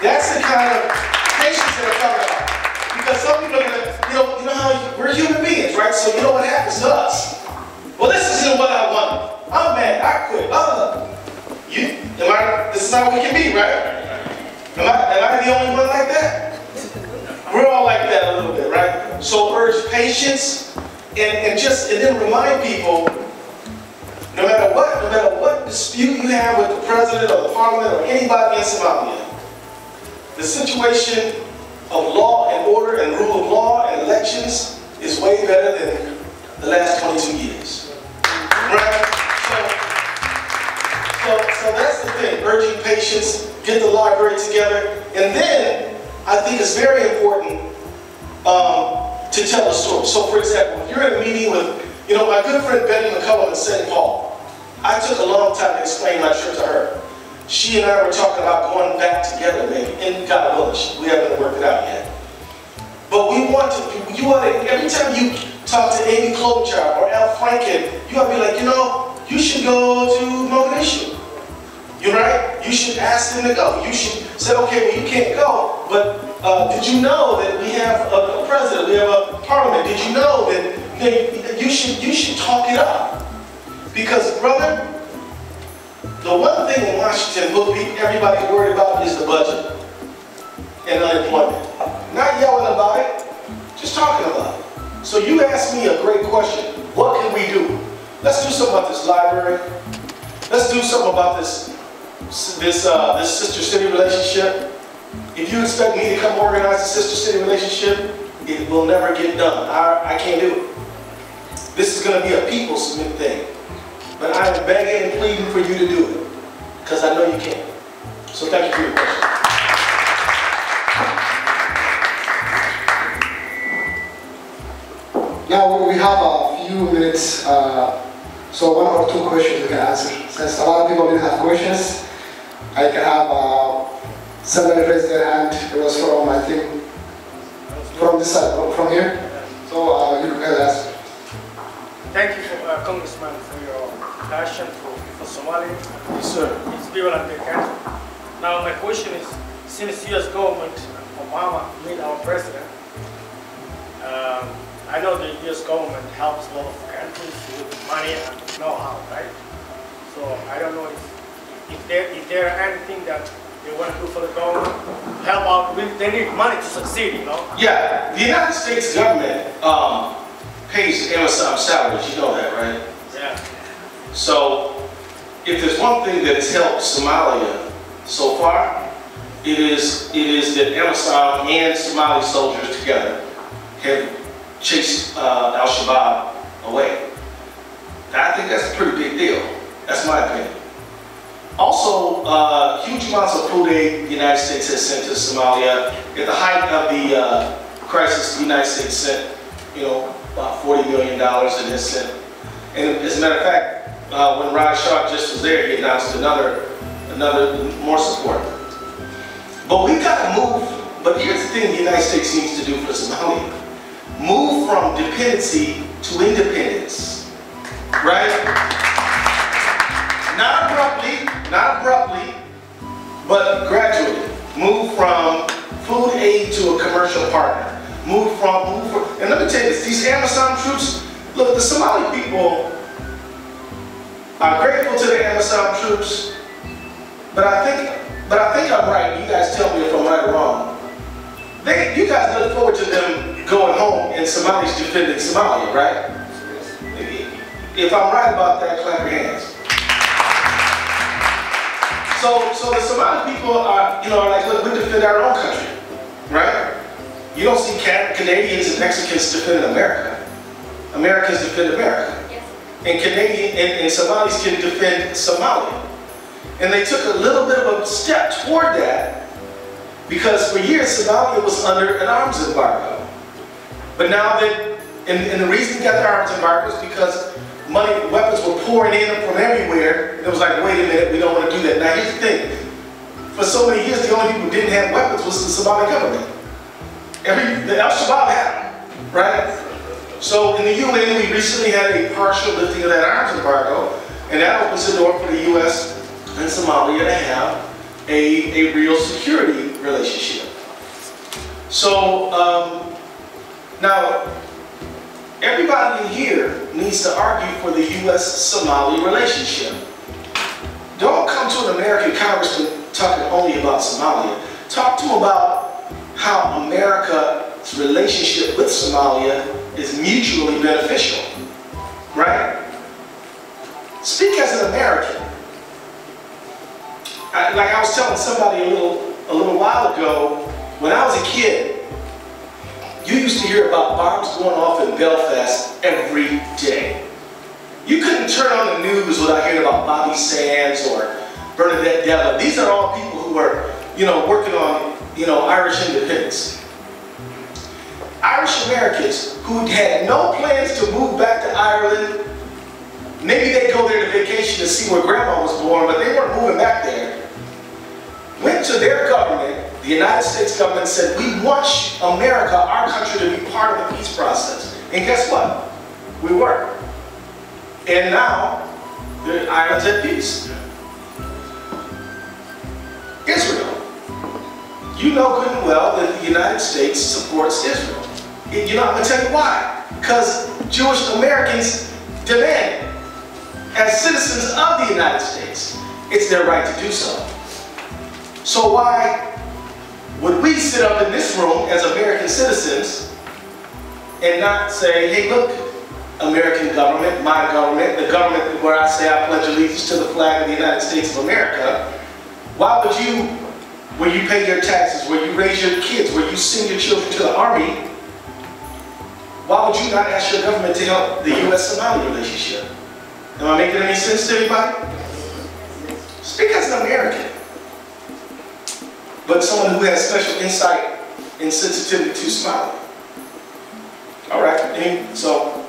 That's the kind of patience that I'm talking about. Because some people are gonna, you know how we're human beings, right? So you know what happens to us? Well, this isn't what I wanted. I'm mad, I quit. This is how we can be, right? Am I the only one like that? We're all like that a little bit, right? So urge patience and then remind people, no matter what dispute you have with the president or the parliament or anybody in Somalia, the situation of law and order and rule of law and elections is way better than the last 22 years. Right? So that's the thing, urging patience. patience, get the library together, and then I think it's very important to tell a story. So for example, if you're in a meeting with, my good friend Betty McCullough in St. Paul, I took a long time to explain my trip to her. She and I were talking about going back together maybe, and God willing, we haven't worked it out yet. But every time you talk to Amy Klobuchar or Al Franken, you ought to be like, you should go to Mogadishu. You're right? You should ask them to go. You should say, okay, well, you can't go, but did you know that we have a president, we have a parliament? Did you know that you should talk it up? Because, brother, the one thing in Washington everybody's worried about is the budget and unemployment. Not yelling about it, just talking about it. So you asked me a great question. What can we do? Let's do something about this library. Let's do something about this sister city relationship. If you expect me to come organize a sister city relationship, it will never get done. I can't do it. This is going to be a people's thing. But I am begging and pleading for you to do it, because I know you can. So thank you for your question. Now we have a few minutes, so one or two questions we can answer. Since a lot of people didn't have questions, I can have somebody raise their hand. It was from, I think, from this side, from here. So you can ask. Thank you, Congressman, for your passion for Somalia. Yes, sir. It's people and their country. Now my question is, since U.S. government, Obama made our president, I know the U.S. government helps a lot of countries with money and know-how, right? So I don't know if there are anything that they want to do for the government, help out. They need money to succeed, Yeah, the United States government pays Amazon salaries, you know that, right? Yeah. So, if there's one thing that has helped Somalia so far, it is that Amazon and Somali soldiers together have chased Al-Shabaab away. I think that's a pretty big deal. That's my opinion. Also, huge amounts of food aid the United States has sent to Somalia. At the height of the crisis, the United States sent, about $40 million it has sent. And as a matter of fact, when Raj Shah just was there, he announced another more support. But we've got to move. But here's the thing the United States needs to do for Somalia. Move from dependency to independence, right? Not abruptly, but gradually. Move from food aid to a commercial partner. Move from, and let me tell you this, these Amazon troops, look, the Somali people are grateful to the Amazon troops, but I think I'm right. You guys tell me if I'm right or wrong. You guys look forward to them going home and Somalis defending Somalia, right? If I'm right about that, clap your hands. So the Somali people are like, look, we defend our own country, right? You don't see Canadians and Mexicans defending America. Americans defend America. Yes. And Somalis can defend Somalia. And they took a little bit of a step toward that because for years Somalia was under an arms embargo. But now that, and the reason we got the arms embargo is because weapons were pouring in from everywhere. And it was like, wait a minute, we don't want to do that. Now here's the thing. For so many years, the only people who didn't have weapons was the Somali government. The Al-Shabaab had them, right? So in the UN, we recently had a partial lifting of that arms embargo, and that opens the door for the U.S. and Somalia to have a real security relationship. So now, everybody in here needs to argue for the U.S.-Somali relationship. Don't come to an American congressman talking only about Somalia. Talk to him about how America's relationship with Somalia is mutually beneficial, right? Speak as an American. Like I was telling somebody a little while ago, when I was a kid, you used to hear about bombs going off in Belfast every day. You couldn't turn on the news without hearing about Bobby Sands or Bernadette Della. These are all people who were, working on, Irish independence. Irish Americans who had no plans to move back to Ireland. Maybe they'd go there to vacation to see where grandma was born, but they weren't moving back there. Went to their government, the United States government, said, we want America, our country, to be part of the peace process. And guess what? We were. And now, Ireland's at peace. Israel. You know good and well that the United States supports Israel. I'm going to tell you why. Because Jewish Americans demand it. As citizens of the United States, it's their right to do so. So why would we sit up in this room as American citizens and not say, hey, look, American government, my government, the government where I say I pledge allegiance to the flag of the United States of America, why would you, where you pay your taxes, where you raise your kids, where you send your children to the army, why would you not ask your government to help the U.S.-Somali relationship? Am I making any sense to anybody? Speak as an American, but someone who has special insight and sensitivity to Somalia. All right, so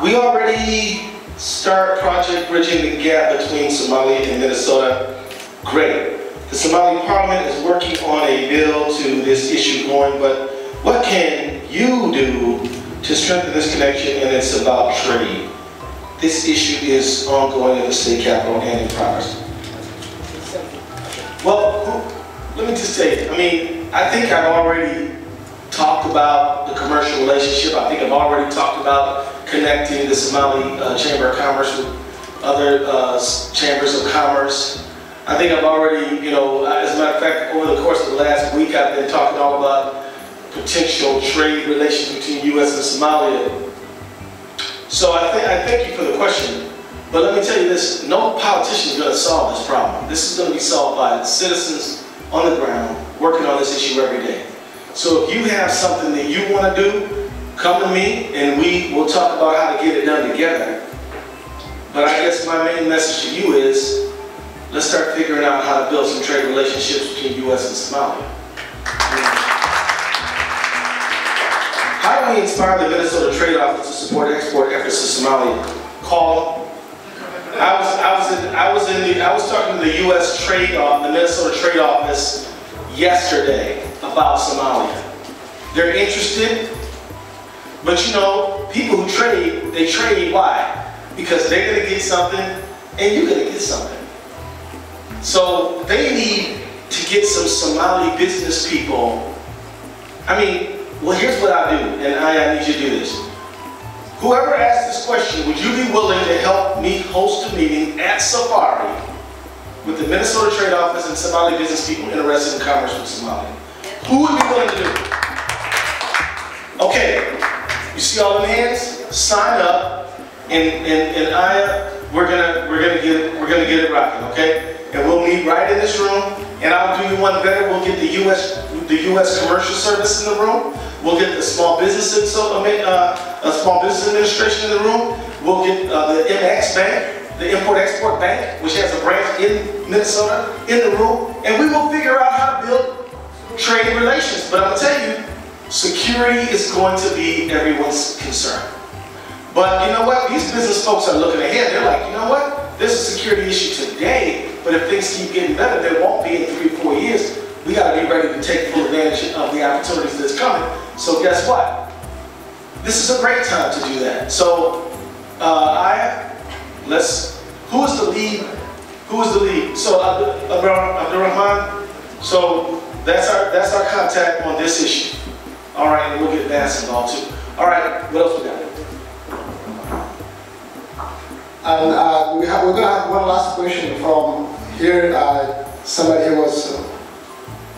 we already start project bridging the gap between Somalia and Minnesota. Great. The Somali Parliament is working on a bill to this issue going, but what can you do to strengthen this connection? And it's about trade. This issue is ongoing at the state capitol and in progress. Well, let me just say, I think I've already talked about the commercial relationship. I think I've already talked about connecting the Somali Chamber of Commerce with other chambers of commerce. I think I've already, as a matter of fact, over the course of the last week, I've been talking all about potential trade relations between U.S. and Somalia. So I thank you for the question, but let me tell you this, no politician is going to solve this problem. This is going to be solved by citizens on the ground working on this issue every day. So if you have something that you want to do, come to me and we will talk about how to get it done together. But I guess my main message to you is, let's start figuring out how to build some trade relationships between U.S. and Somalia. How do we inspire the Minnesota Trade Office to support export efforts to Somalia? Call them. I was talking to the U.S. Trade, the Minnesota Trade Office yesterday about Somalia. They're interested, but people who trade, they trade why? Because they're going to get something and you're going to get something. So they need to get some Somali business people. Well, here's what I do, and I need you to do this. Whoever asked this question, would you be willing to help me host a meeting at Safari with the Minnesota Trade Office and Somali business people interested in commerce with Somalia? Who would be willing to do it? Okay, you see all the hands? Sign up, and we're gonna get it rocking, okay? And we'll meet right in this room, and I'll do you one better. We'll get the U.S. Commercial Service in the room. We'll get the Small Business Administration in the room. We'll get the MX Bank, the Import-Export Bank, which has a branch in Minnesota, in the room, and we will figure out how to build trade relations. But I'm going to tell you, security is going to be everyone's concern. But you know what? These business folks are looking ahead. They're like, you know what? There's a security issue today, but if things keep getting better, there won't be in 3 or 4 years. We got to be ready to take full advantage of the opportunities that's coming. So guess what? This is a great time to do that. So who is the lead? Who is the lead? So Abdurrahman. So that's our contact on this issue. All right, and we'll get Bass involved too. All right, what else we got? And we're gonna have one last question from here. Somebody who was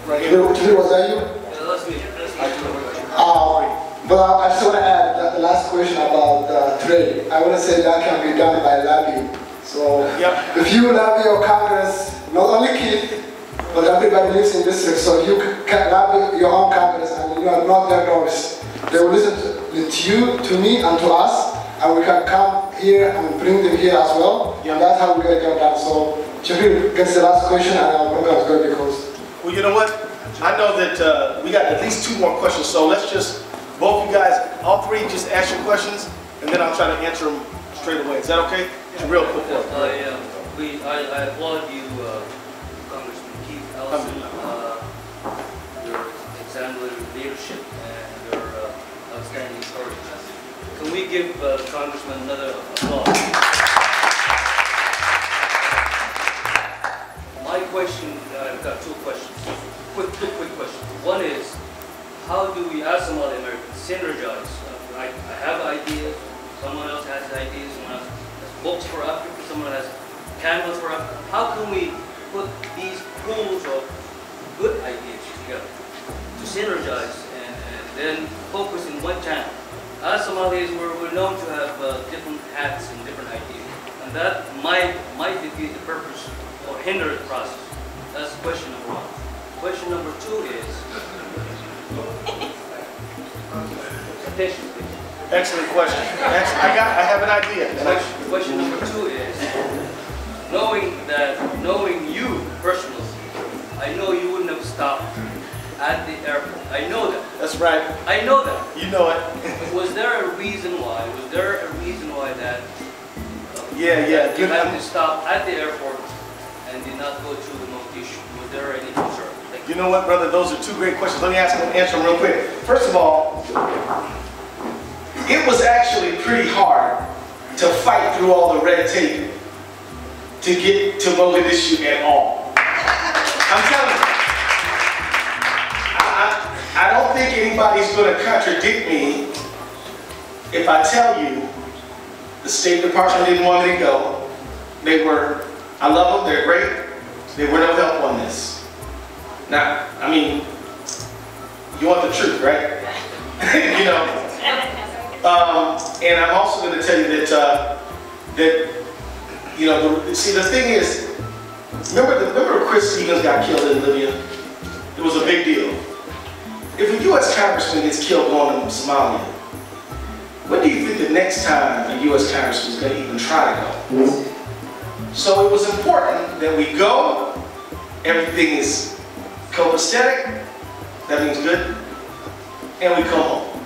right here. Was that you? But I just want to add that the last question about trade. I want to say that can be done by lobbying. So if you lobby your Congress, not only Keith, but everybody lives in districts, so you can lobby your own Congress and you are not their doors. They will listen to you, to me, and to us, and we can come here and bring them here as well. And that's how we're going to get down. So, Shafiq gets the last question, and our program is going to be closed. Well, you know what? I know that we got at least 2 more questions, so let's just, both you guys, all 3, just ask your questions, and then I'll try to answer them straight away. Is that okay? Real quick. I applaud you, Congressman Keith Ellison, your exemplary leadership and your outstanding courage. Can we give Congressman another applause? My question, I've got 2 questions. Two quick questions. One is, how do we, as Somali Americans, synergize? I have ideas, someone else has ideas, someone else has books for Africa, someone has canvas for Africa. How can we put these pools of good ideas together to synergize and then focus in one channel? As Somalis, we're known to have different hats and different ideas, and that might defeat the purpose or hinder the process. That's question number 1. Question number 2 is, attention please. Excellent question. I have an idea. Question number 2 is, knowing you personally, I know you wouldn't have stopped at the airport. I know that. That's right. I know that. You know it. Was there a reason why? Was there a reason why that? Yeah. You had to stop at the airport and did not go to the Mogadishu. Was there any concern? You know what, brother? Those are 2 great questions. Let me answer them real quick. First of all, it was actually pretty hard to fight through all the red tape to get to Mogadishu at all. I'm telling you. I don't think anybody's going to contradict me if I tell you the State Department didn't want me to go. I love them, they're great. They were no help on this. Now, I mean, you want the truth, right? You know. And I'm also going to tell you that you know, see, the thing is, remember Chris Stevens got killed in Libya? It was a big deal. If a U.S. congressman gets killed going to Somalia, when do you think the next time a U.S. congressman is going to even try to go? So it was important that we go, everything is copacetic, that means good, and we come home.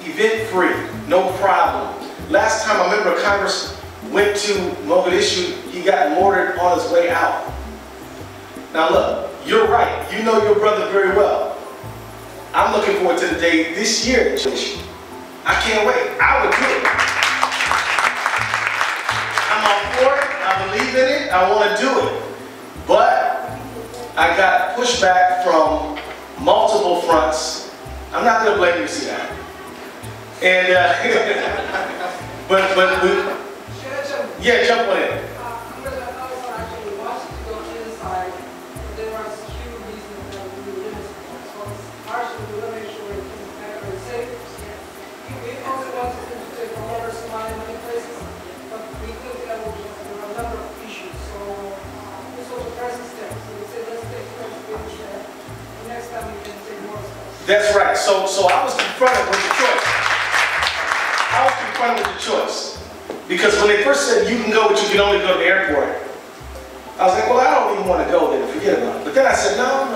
Event-free, no problem. Last time I remember Congress went to Mogadishu, he got mortared on his way out. Now look, you're right, you know your brother very well. I'm looking forward to the day this year. I can't wait, I would do it. I'm all for it, I believe in it, I want to do it. But I got pushback from multiple fronts. I'm not going to blame you, see that. And, yeah, jump on it. That's right. So I was confronted with the choice. I was confronted with the choice. Because when they first said you can go, but you can only go to the airport, I was like, well, I don't even want to go there, forget about it. But then I said, no.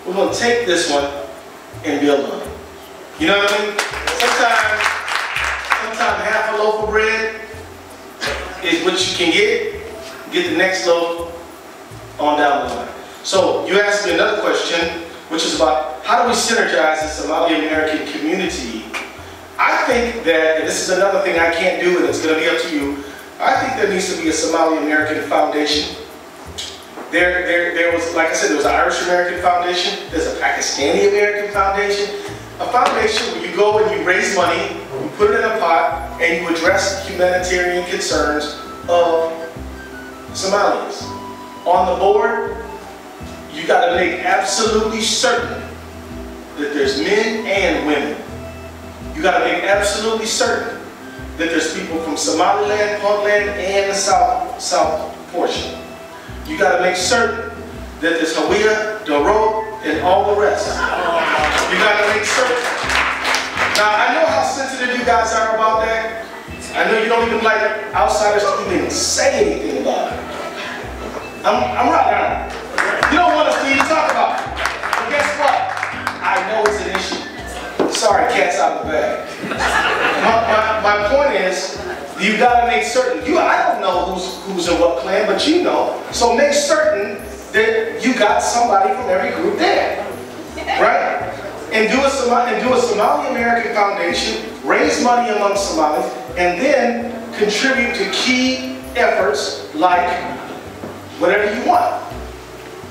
We're going to take this one and build on it. You know what I mean? Sometimes half a loaf of bread is what you can get the next loaf on down the line. So you asked me another question, which is about how do we synergize the Somali American community? I think that, and this is another thing I can't do, and it's going to be up to you, I think there needs to be a Somali American Foundation. There was, like I said, there was an Irish American Foundation, there's a Pakistani American Foundation, a foundation where you go and you raise money, you put it in a pot, and you address humanitarian concerns of Somalians. On the board, you got to make absolutely certain that there's men and women. You got to make absolutely certain that there's people from Somaliland, Puntland, and the south portion. You got to make certain that there's Hawiya, Doro, and all the rest. You got to make certain. Now, I know how sensitive you guys are about that. I know you don't even like outsiders to even say anything about it. I'm right now. You don't want us to even talk about it. But guess what? I know it's an issue. Sorry, cat's out of the bag. My point is, you gotta make certain. I don't know who's in what clan, but you know. So make certain that you got somebody from every group there, right? And do a Somali American Foundation, raise money among Somalis, and then contribute to key efforts like whatever you want.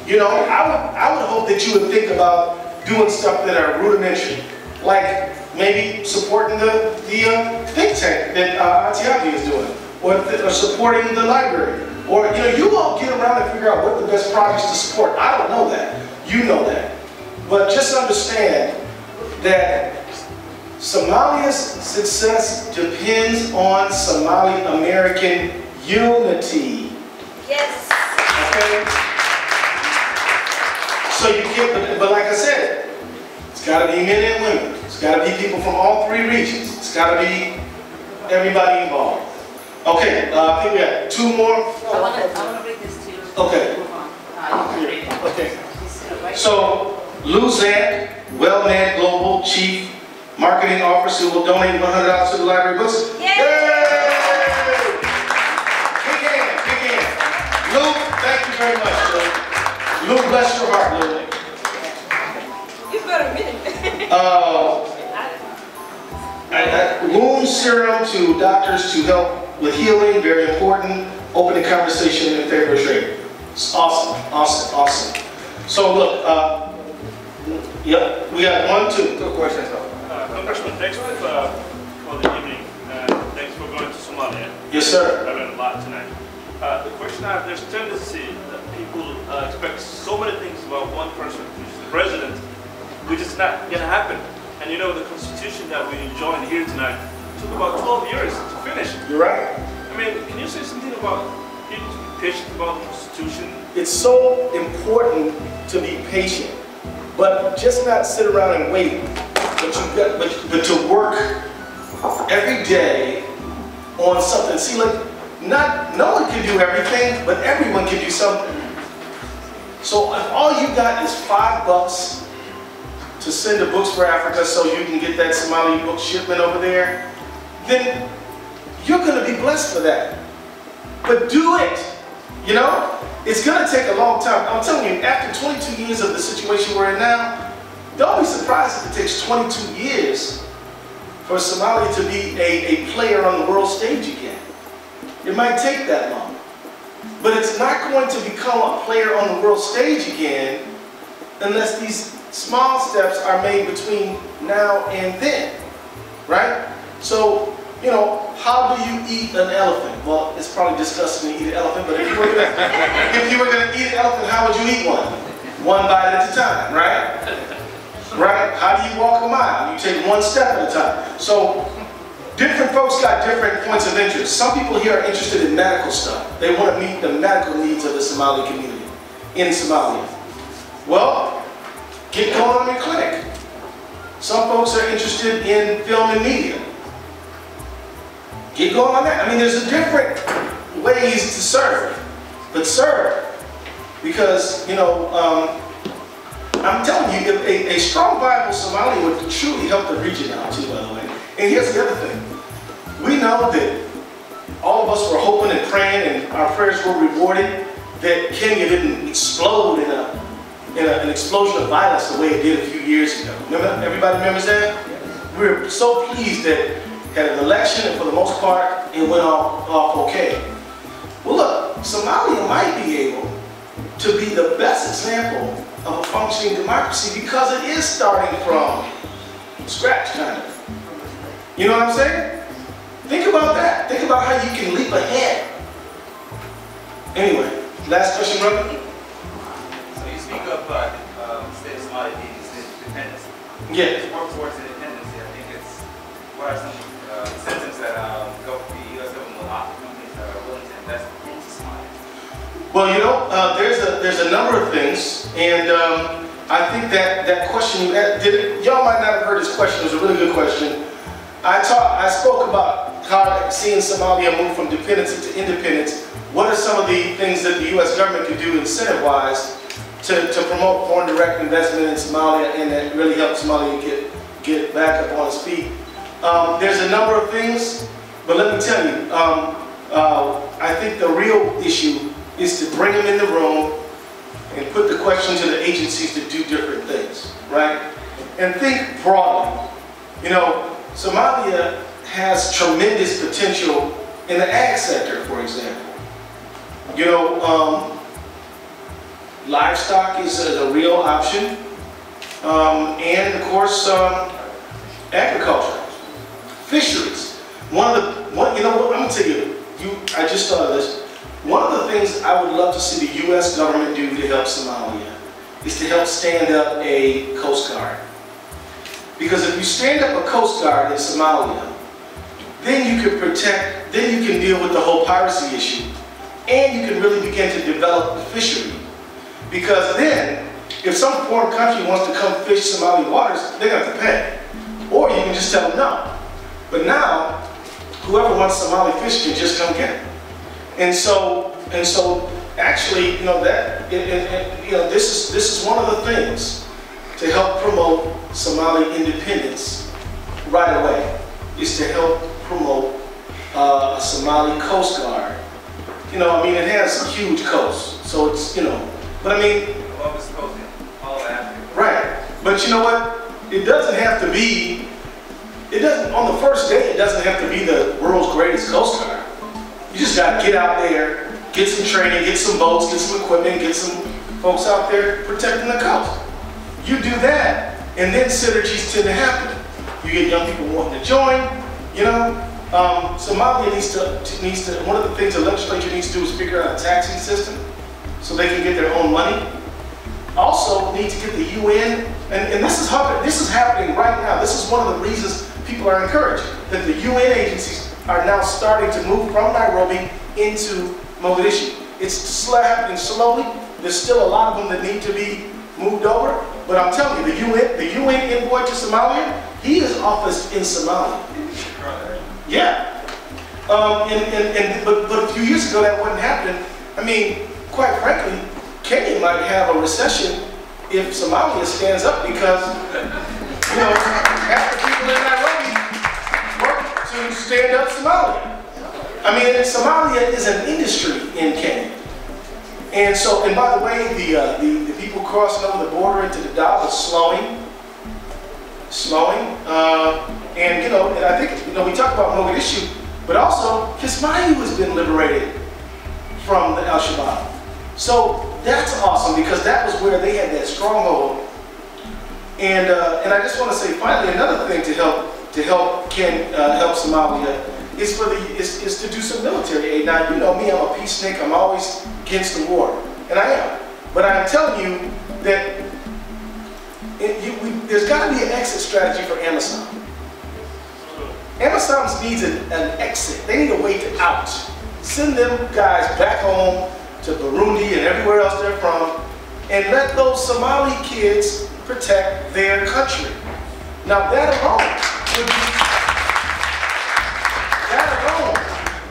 You know, I would hope that you would think about doing stuff that are rudimentary, like maybe supporting the think tank that Atiabi is doing, or supporting the library, or you all get around and figure out what the best projects to support. I don't know that. You know that. But just understand that Somalia's success depends on Somali American unity. Yes. Okay? So you can't, but like I said, it's got to be men and women. It's got to be people from all three regions. It's got to be everybody involved. Okay, I think we have two more. I want to read this to you. Okay. Okay. So, Lou Zant, Wellman Global Chief Marketing Officer, will donate $100 to the library books. Yay! Yay! Big hand. Lou, thank you very much, Lou. Lou, bless your heart, Lou. You've got a minute. Wound serum to doctors to help with healing, very important. Opening conversation in favor of trade. It's awesome. So look, yep, we got 1, 2. Good questions. Congressman, thanks for the evening. Thanks for going to Somalia. Yes, sir. I learned a lot tonight. The question I have, there's a tendency that people expect so many things about one person, which is the president, which is not going to happen. And you know, the Constitution that we joined here tonight took about 12 years to finish. You're right. I mean, can you say something about people to be patient about the Constitution? It's so important to be patient, but just not sit around and wait. But to work every day on something. See, like, no one can do everything, but everyone can do something. So if all you got is $5 to send to Books for Africa so you can get that Somali book shipment over there, then you're going to be blessed for that. But do it, you know? It's going to take a long time. I'm telling you, after 22 years of the situation we're in now, don't be surprised if it takes 22 years for Somalia to be a player on the world stage again. It might take that long. But it's not going to become a player on the world stage again unless these small steps are made between now and then, right? So, you know, how do you eat an elephant? Well, it's probably disgusting to eat an elephant, but if you were going to eat an elephant, how would you eat one? One bite at a time, right? Right? How do you walk a mile? You take one step at a time. So, different folks got different points of interest. Some people here are interested in medical stuff. They want to meet the medical needs of the Somali community in Somalia. Well, get going on your clinic. Some folks are interested in film and media. Get going on that. I mean, there's different ways to serve, but serve. Because, you know, I'm telling you, a strong, viable Somali would truly help the region out too, by the way. And here's the other thing. We know that all of us were hoping and praying, and our prayers were rewarded, that Kenya didn't explode in an explosion of violence the way it did a few years ago. Remember, everybody remembers that? We were so pleased that had an election, and for the most part, it went off okay. Well, look, Somalia might be able to be the best example of a functioning democracy because it is starting from scratch, kind of. You know what I'm saying? Think about that. Think about how you can leap ahead. Anyway, last question, brother. So you speak of state of Somalia being state independence. Yeah. To work towards independence, I think what are some incentives that the U.S. government will offer companies that are willing to invest into Somalia? Well, you know, there's a number of things, and I think that question, y'all might not have heard this question. It was a really good question. I spoke about seeing Somalia move from dependence to independence, what are some of the things that the U.S. government could do incentive-wise to promote foreign direct investment in Somalia and that really help Somalia get back up on its feet? There's a number of things, but let me tell you, I think the real issue is to bring them in the room and put the question to the agencies to do different things, right? And think broadly. You know, Somalia has tremendous potential in the ag sector, for example. You know, livestock is a real option, and of course, agriculture, fisheries. You know what? I'm gonna tell you. I just thought of this. One of the things I would love to see the U.S. government do to help Somalia is to help stand up a Coast Guard. Because if you stand up a Coast Guard in Somalia, then you can protect, then you can deal with the whole piracy issue, and you can really begin to develop the fishery. Because then, if some foreign country wants to come fish Somali waters, they're going to have to pay. Or you can just tell them no. But now, whoever wants Somali fish can just come get it. And so actually, you know, this is one of the things to help promote Somali independence right away, is to help promote a Somali Coast Guard. You know, I mean, it has a huge coast, so it's, you know, but I mean, all of Africa. Right, but you know what? It doesn't have to be. It doesn't, on the first day, it doesn't have to be the world's greatest Coast Guard. You just got to get out there, get some training, get some boats, get some equipment, get some folks out there protecting the coast. You do that, and then synergies tend to happen. You get young people wanting to join, you know. Somalia needs to, one of the things the legislature needs to do is figure out a taxing system so they can get their own money. Also need to get the UN, and this is happening right now. This is one of the reasons people are encouraged, that the UN agencies are now starting to move from Nairobi into Mogadishu. It's happening slowly. There's still a lot of them that need to be moved over, but I'm telling you, the UN envoy to Somalia, he is officed in Somalia. Yeah. But a few years ago that wasn't happening. I mean, quite frankly, Kenya might have a recession if Somalia stands up because, you know, half the people in Nairobi work to stand up Somalia. I mean, Somalia is an industry in Kenya. And so, and by the way, the people crossing over the border into the Dao is slowing. And, you know, and I think, you know, we talk about Mogadishu, but also Kismayu has been liberated from the Al-Shabaab. So that's awesome because that was where they had that stronghold. And I just want to say finally another thing to help Somalia is to do some military aid. Now you know me, I'm a peacenik. I'm always against the war, and I am. But I'm telling you that there's got to be an exit strategy for Amazon. Amazon needs an exit. They need a way to out. Send them guys back home to Burundi and everywhere else they're from, and let those Somali kids protect their country. Now that alone would be,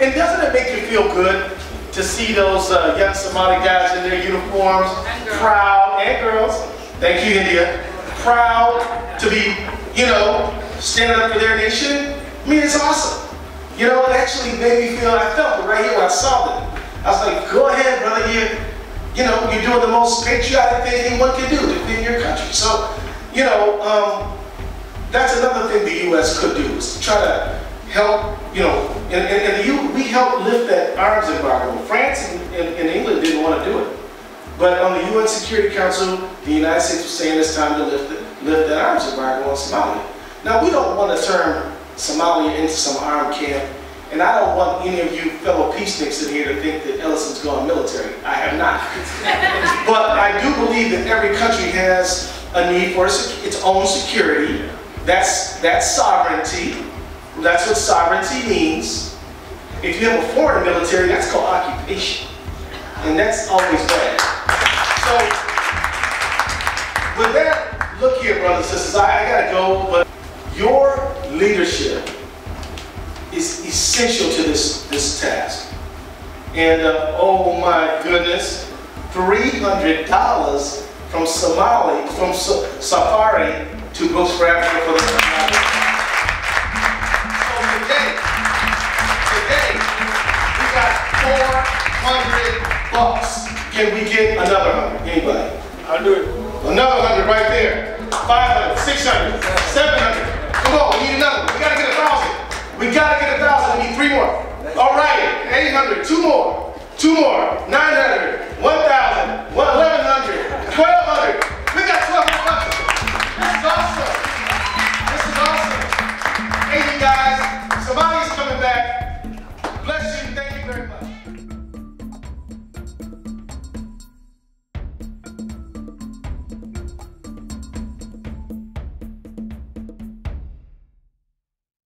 and doesn't it make you feel good to see those young Somali guys in their uniforms, proud, and girls, thank you India, proud to be, you know, standing up for their nation? I mean, it's awesome. You know, it actually made me feel, I felt it right here when I saw it. I was like, go ahead, brother, you know, you're doing the most patriotic thing anyone can do, defend your country. So, you know, that's another thing the U.S. could do, is to try to help, you know, we helped lift that arms embargo. France and England didn't want to do it. But on the UN Security Council, the United States was saying it's time to lift that arms embargo on Somalia. Now, we don't want to turn Somalia into some armed camp, and I don't want any of you fellow peaceniks in here to think that Ellison's gone military. I have not. But I do believe that every country has a need for its own security. That's sovereignty. That's what sovereignty means. If you have a foreign military, that's called occupation. And that's always bad. So, with that, look here, brothers and sisters, I gotta go, but your leadership is essential. essential to this task. And oh my goodness, $300 from Safari to Books for Africa for the Somali. So today, we got $400. Can we get another 100? Anybody? I'll do it. Another 100 right there. 500, 600, 700. Come on, we need another one. We gotta get 1,000. We gotta get 1,000. We need 3 more. All right, 800, 2 more. 2 more. 900, 1,000, 11,000.